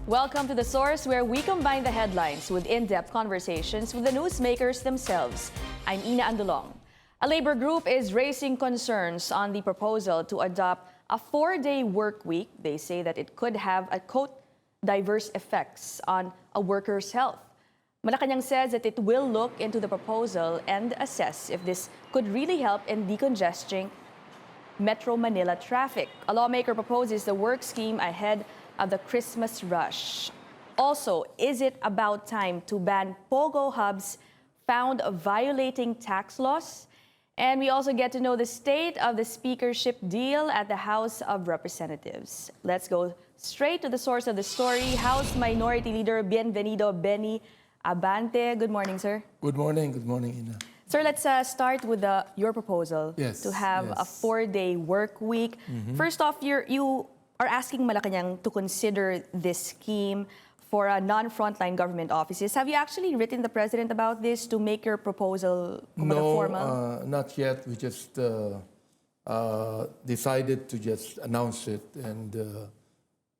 Welcome to The Source, where we combine the headlines with in-depth conversations with the newsmakers themselves. I'm Ina Andulong. A labor group is raising concerns on the proposal to adopt a 4-day work week. They say that it could have a, quote, diverse effects on a worker's health. Malacanang says that it will look into the proposal and assess if this could really help in decongesting Metro Manila traffic. A lawmaker proposes the work scheme ahead of the Christmas rush. Also, is it about time to ban pogo hubs found violating tax laws? And we also get to know the state of the speakership deal at the House of Representatives. Let's go straight to the source of the story. House Minority Leader Benny Abante. Good morning, sir. Good morning, Ina. Sir, let's start with your proposal to have a 4-day work week. First off, you are asking Malacanang to consider this scheme for non-frontline government offices. Have you actually written the President about this to make your proposal formal? No, not yet. We just decided to just announce it and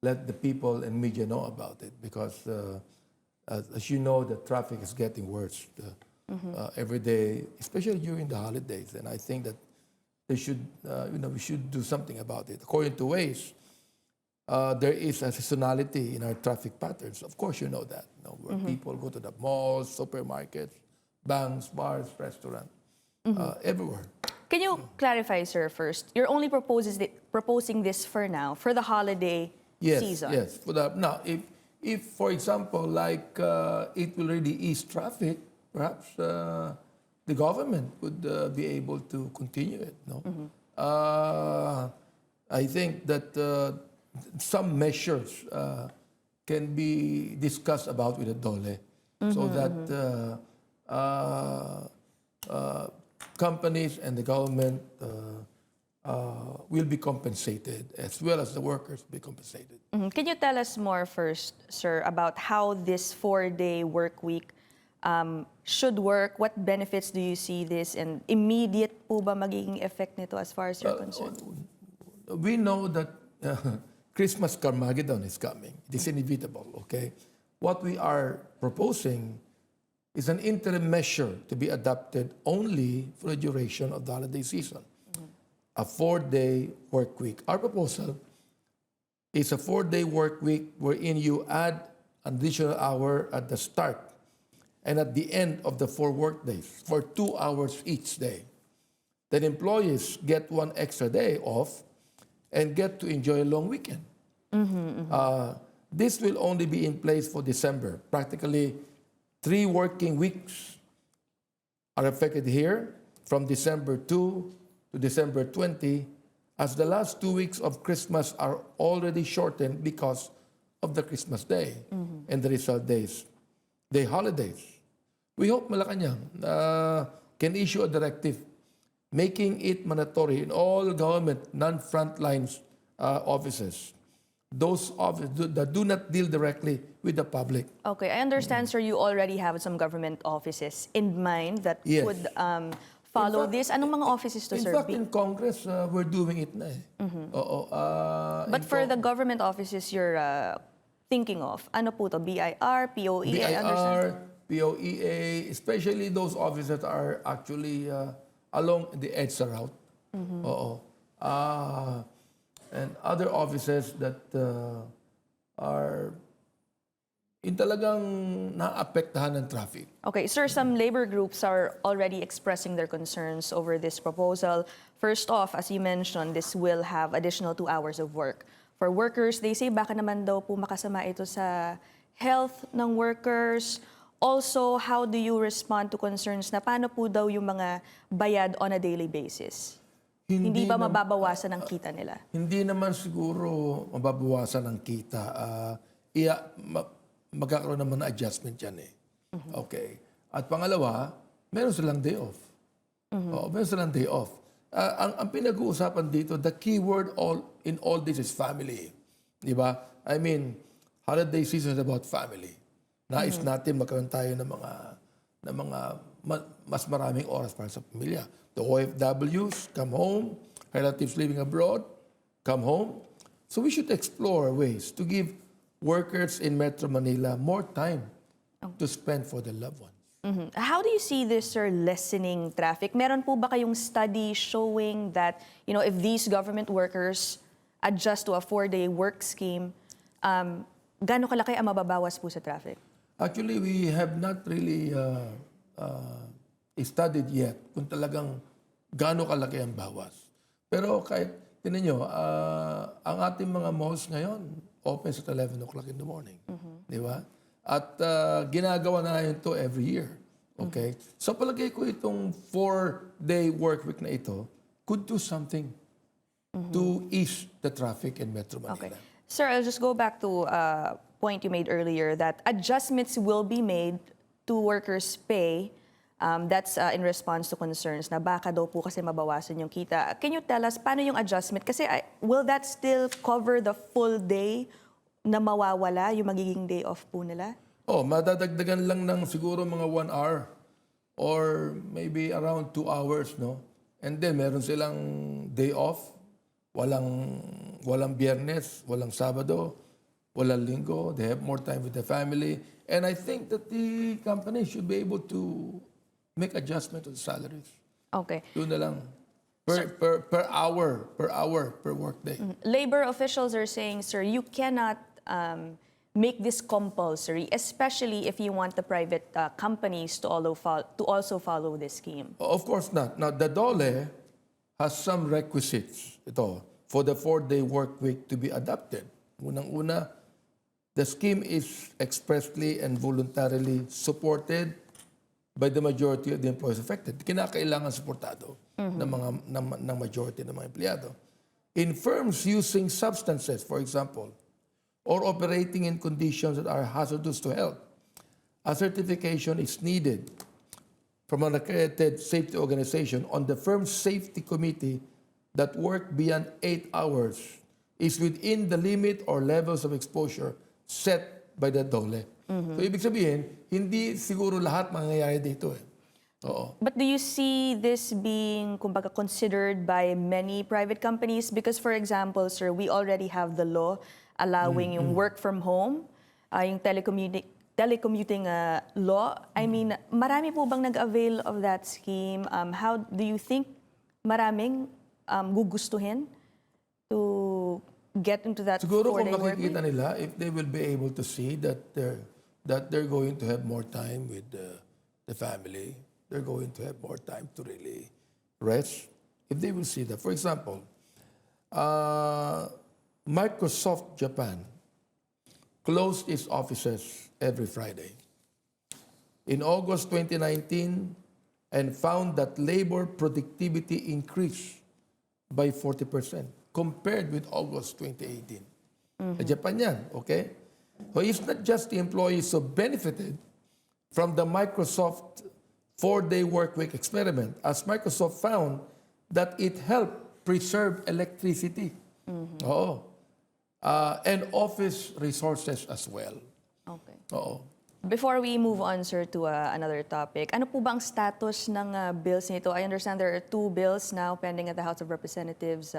let the people and media know about it because, as you know, the traffic is getting worse every day, especially during the holidays. And I think that they should, we should do something about it. According to Waze, there is a seasonality in our traffic patterns. Of course, you know that, where people go to the malls, supermarkets, banks, bars, restaurants, everywhere. Can you clarify, sir, first? You're only proposing this for now, for the holiday season? Yes. Now, if, for example, like it will really ease traffic, perhaps the government would be able to continue it. I think that some measures can be discussed about with the DOLE so that companies and the government will be compensated as well as the workers be compensated. Can you tell us more first, sir, about how this 4-day work week should work? What benefits do you see this, and immediate po ba magiging effect nito as far as you're concerned? We know that Christmas Carmageddon is coming. It is inevitable, okay? What we are proposing is an interim measure to be adopted only for the duration of the holiday season. A 4-day work week. Our proposal is a 4-day work week wherein you add an additional hour at the start and at the end of the 4 work days for 2 hours each day. Then employees get 1 extra day off and get to enjoy a long weekend. This will only be in place for December. Practically 3 working weeks are affected here from December 2 to December 20, as the last 2 weeks of Christmas are already shortened because of the Christmas day and the result days, the holidays. We hope Malacanang can issue a directive making it mandatory in all government non-frontline offices, those offices that do not deal directly with the public. Okay, I understand, sir, you already have some government offices in mind that would follow this. Anong mga offices to, sir? In fact, in Congress, we're doing it na But for the government offices you're thinking of, ano po to? BIR, POEA, I understand. POEA, especially those offices that are actually along the EDSA route. And other offices that are in talagang naapektahan ng traffic. Okay, sir, some labor groups are already expressing their concerns over this proposal. First off, as you mentioned, this will have additional 2 hours of work. For workers, they say baka naman daw po makasama ito sa health ng workers. Also, how do you respond to concerns na paano po daw yung mga bayad on a daily basis? Hindi ba mababawasan ang kita nila? Hindi naman siguro mababawasan ang kita. Magkakaroon naman na adjustment yan eh. Okay. At pangalawa, meron silang day off. Meron silang day off. Ang pinag-uusapan dito, the key word in all this is family. Di ba? I mean, holiday season is about family. Nais natin magkaroon tayo ng mga mas maraming oras para sa pamilya. The OFWs come home, relatives living abroad come home. So we should explore ways to give workers in Metro Manila more time to spend for their loved ones. How do you see this, sir, lessening traffic? Meron po ba kayong study showing that, if these government workers adjust to a 4-day work scheme, gaano kalaki ang mababawas po sa traffic? Actually, we have not really studied yet kung talagang gaano kalaki ang bawas. Pero kahit, tinan nyo, ang ating mga malls ngayon, open at 11 o'clock in the morning. Di ba? At ginagawa na yun to every year. Okay? So palagay ko itong 4-day work week na ito could do something to ease the traffic in Metro Manila. Okay. Sir, I'll just go back to a point you made earlier that adjustments will be made to workers' pay. That's in response to concerns na baka daw po kasi mabawasan yung kita. Can you tell us paano yung adjustment? Kasi will that still cover the full day na mawawala, yung magiging day off po nila? Madadagdagan lang ng siguro mga 1 hour or maybe around 2 hours, no? And then meron silang day off, walang Biyernes, walang Sabado, walang Linggo. They have more time with the family. And I think that the company should be able to make adjustment to the salaries. Okay. Doon na lang. Per hour, per workday. Labor officials are saying, sir, you cannot make this compulsory, especially if you want the private companies to also follow this scheme. Of course not. Now, the DOLE has some requisites for the 4-day work week to be adopted. Unang-una, the scheme is expressly and voluntarily supported by the majority of the employees affected. Kinakailangan suportado ng majority ng mga empleyado. In firms using substances, for example, or operating in conditions that are hazardous to health, a certification is needed from an accredited safety organization on the firm's safety committee that work beyond 8 hours is within the limit or levels of exposure set by the DOLE. So, ibig sabihin, hindi siguro lahat mangyayari dito eh. Oo. But do you see this being, kumbaga, considered by many private companies? Because, for example, sir, we already have the law allowing yung work from home, yung telecommuting law. I mean, marami po bang nag-avail of that scheme? How do you think maraming gugustuhin to get into that Siguro kung 4-day work week? makikita nila, if they will be able to see that they're going to have more time with the family, they're going to have more time to really rest. If they will see that. For example, Microsoft Japan closed its offices every Friday in August 2019 and found that labor productivity increased by 40% compared with August 2018. Sa Japan yan, okay? So it's not just the employees who benefited from the Microsoft 4-day work week experiment, as Microsoft found that it helped preserve electricity. Oo. And office resources as well. Okay. Oo. Before we move on, sir, to another topic, ano po ba ang status ng bills nito? I understand there are 2 bills now pending at the House of Representatives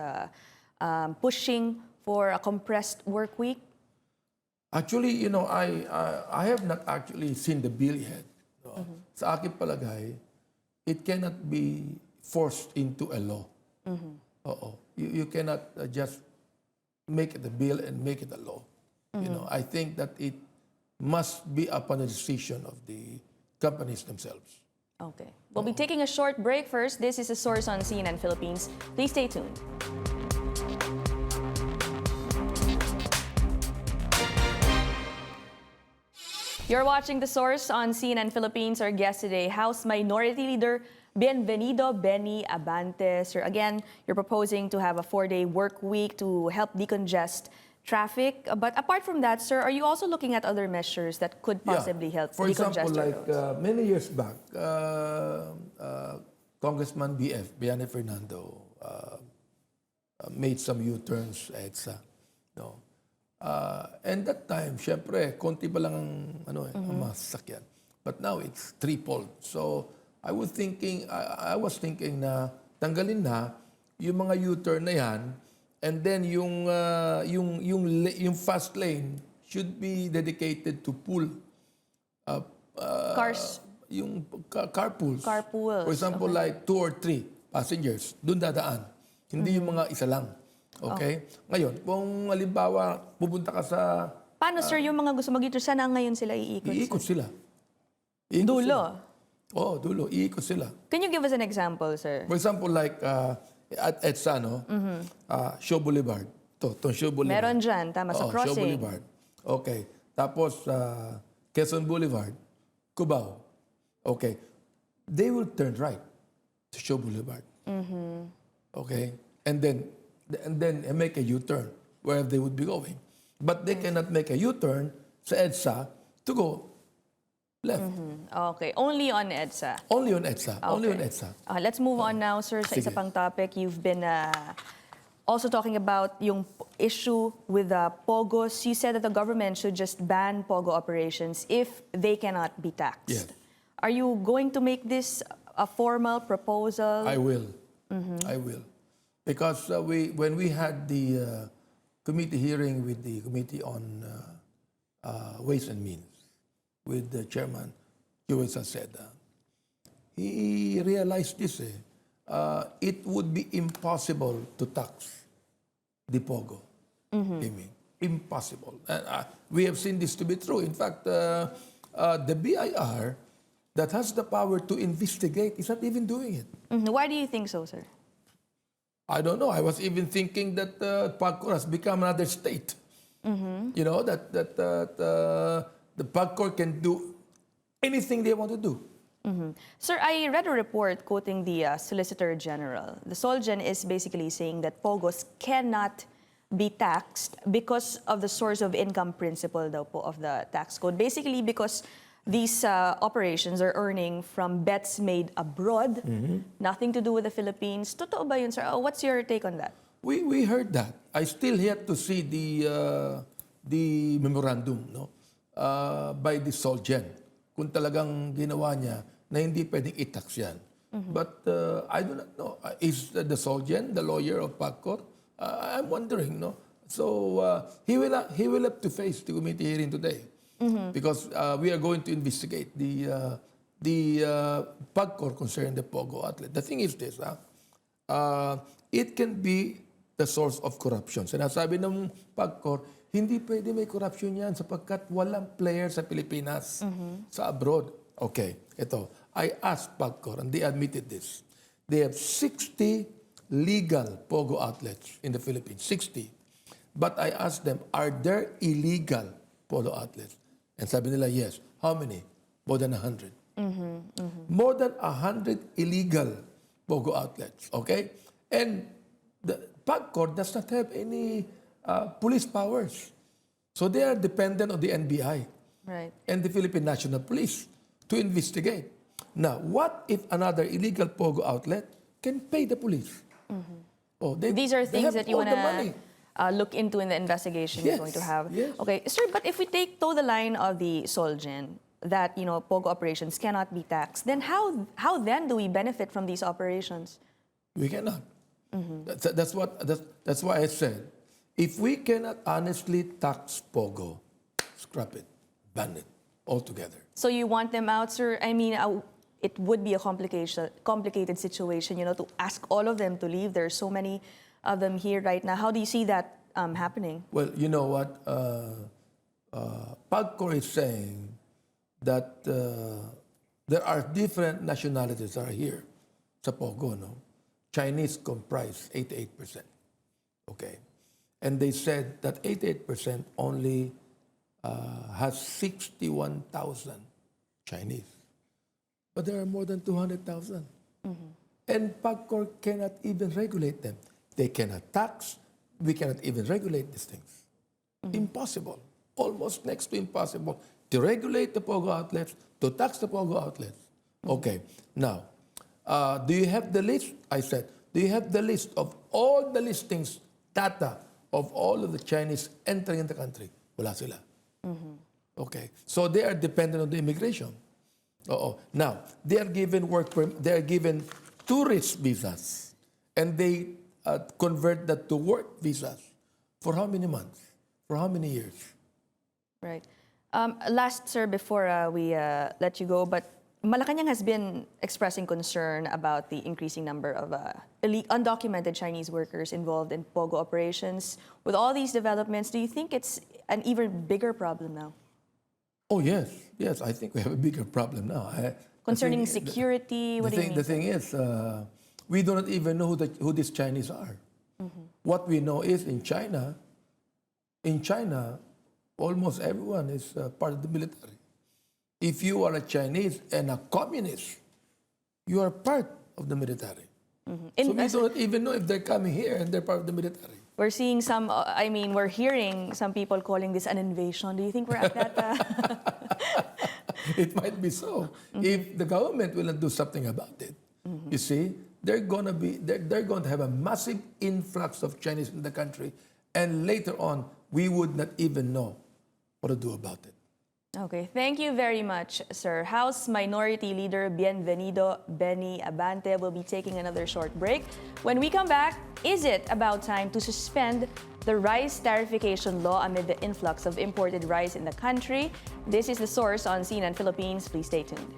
pushing for a compressed work week. Actually, I have not actually seen the bill yet. No? Sa akin palagay, it cannot be forced into a law. Oo. You cannot just make it a bill and make it a law. I think that it must be upon the decision of the companies themselves. Okay. We'll be taking a short break first. This is a source on CNN Philippines. Please stay tuned. You're watching The Source on CNN Philippines. Our guest today, House Minority Leader Benny Abante. Sir, again, you're proposing to have a 4-day work week to help decongest traffic. But apart from that, sir, are you also looking at other measures that could possibly help For example, decongest like roads? many years back, Congressman Biane Fernando, made some U-turns, EDSA. No? And that time, syempre, konti pa lang ang mga sasakyan. But now it's tripled. So I was thinking na tanggalin na yung mga U-turn na yan, and then yung fast lane should be dedicated to pool. Cars, Yung carpools. carpools. For example, like 2 or 3 passengers, doon dadaan. Hindi yung mga isa lang. Okay? Ngayon, kung halimbawa, pupunta ka sa... Paano, sir, yung mga gusto mag-ito, sana ngayon sila iikot? Iikot sila. Dulo. Oo, dulo. Iikot sila. Can you give us an example, sir? For example, like at EDSA, no? Shaw Boulevard. Itong Shaw Boulevard. Meron dyan, tama, sa Oo, Shaw crossing. Boulevard. Okay. Tapos, Quezon Boulevard, Cubao. Okay. They will turn right to Shaw Boulevard. Okay. And then make a U-turn where they would be going. But they cannot make a U-turn sa EDSA to go left. Okay, only on EDSA. Only on EDSA. Only on Okay. EDSA. Let's move on now, sir, sa isa Sige. pang topic. You've been also talking about yung issue with POGOs. You said that the government should just ban POGO operations if they cannot be taxed. Yes. Are you going to make this a formal proposal? I will. I will. Because when we had the committee hearing with the Committee on Ways and Means, with the chairman, Joel Salceda, he realized this. It would be impossible to tax the POGO. I mean, impossible. And we have seen this to be true. In fact, the BIR that has the power to investigate is not even doing it. Why do you think so, sir? I don't know. I was even thinking that PAGCOR has become another state. You know, that the PAGCOR can do anything they want to do. Sir, I read a report quoting the Solicitor General. The Solgen is basically saying that POGOs cannot be taxed because of the source of income principle daw po of the tax code. Basically because these operations are earning from bets made abroad, nothing to do with the Philippines. Totoo ba yun, sir? What's your take on that? We heard that. I still yet to see the memorandum, no, by the Solgen, kung talagang ginawa niya na hindi pwedeng i-tax yan. But I do not know. Is the Solgen the lawyer of PAGCOR? I'm wondering, no. So he will have to face the committee hearing today. Because we are going to investigate the PAGCOR concerning the POGO outlet. The thing is this, it can be the source of corruption. Sinasabi ng PAGCOR, hindi pwede may corruption yan sapagkat walang player sa Pilipinas, sa abroad. Okay, ito. I asked PAGCOR and they admitted this. They have 60 legal POGO outlets in the Philippines, 60. But I asked them, are there illegal POGO outlets? And sabi nila, yes. How many? More than 100. More than 100 illegal POGO outlets. Okay? And the PAGCOR does not have any police powers. So they are dependent on the NBI and the Philippine National Police to investigate. Now, what if another illegal POGO outlet can pay the police? Oh, These are things that you want to to look into in the investigation you're going to have. Yes. Okay, sir, but if we toe the line of the Solgen that, POGO operations cannot be taxed, then how then do we benefit from these operations? We cannot. That's why I said, if we cannot honestly tax POGO, scrap it, ban it altogether. So you want them out, sir? I mean, it would be a complicated situation, to ask all of them to leave. There are so many of them here right now. How do you see that happening? Well, you know what? PAGCOR is saying that there are different nationalities that are here sa POGO, no? Chinese comprise 88%. Okay. And they said that 88% only has 61,000 Chinese. But there are more than 200,000. And PAGCOR cannot even regulate them. They cannot tax. We cannot even regulate these things. Impossible. Almost next to impossible to regulate the POGO outlets, to tax the POGO outlets. Okay. Now, do you have the list? I said, do you have the list of all the listings, data of all of the Chinese entering the country? Wala sila. Okay. So they are dependent on the immigration. Now, they are given they are given tourist visas, and they convert that to work visas. For how many months? For how many years? Right. Last, sir, before we let you go, but Malacanang has been expressing concern about the increasing number of undocumented Chinese workers involved in POGO operations. With all these developments, do you think it's an even bigger problem now? Oh, yes. Yes, I think we have a bigger problem now. Concerning security, what do you mean? The thing is, we do not even know who these Chinese are. What we know is in China, almost everyone is part of the military. If you are a Chinese and a communist, you are part of the military. So we don't even know if they're coming here and they're part of the military. We're seeing some, we're hearing some people calling this an invasion. Do you think we're at that? It might be so. If the government will not do something about it, you see, they're going to have a massive influx of Chinese in the country, and later on, we would not even know what to do about it. Okay, thank you very much, sir. House Minority Leader Bienvenido Benny Abante will be taking another short break. When we come back, is it about time to suspend the rice tariffication law amid the influx of imported rice in the country? This is The Source on CNN Philippines. Please stay tuned.